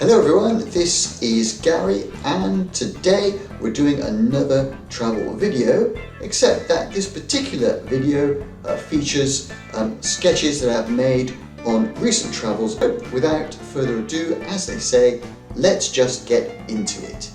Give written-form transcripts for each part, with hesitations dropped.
Hello everyone, this is Gary and today we're doing another travel video, except that this particular video features sketches that I've made on recent travels. But without further ado, as they say, let's just get into it.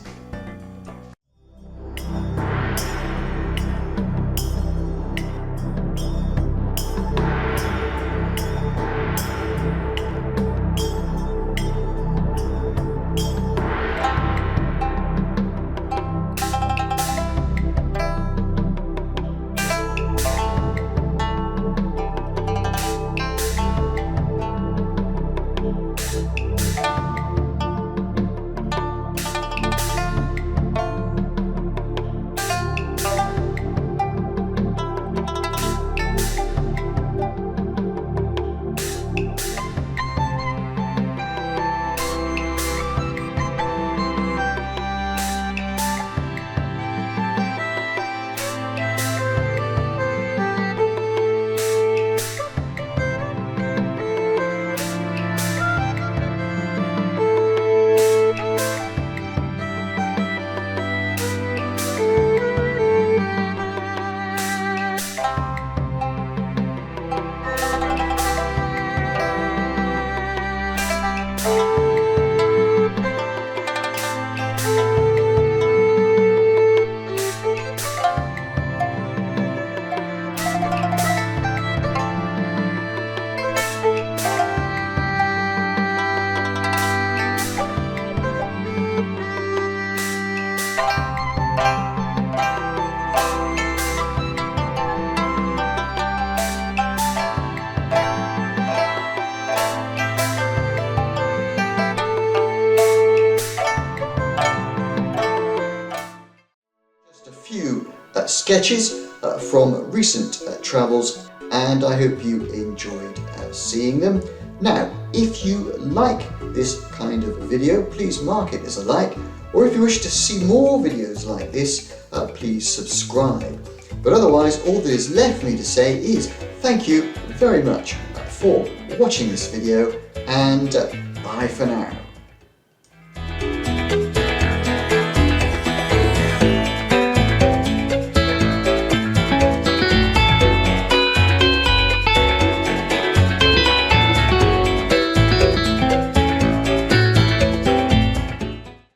Few sketches from recent travels, and I hope you enjoyed seeing them. Now, if you like this kind of video, please mark it as a like, or if you wish to see more videos like this, please subscribe. But otherwise, all that is left for me to say is thank you very much for watching this video, and bye for now.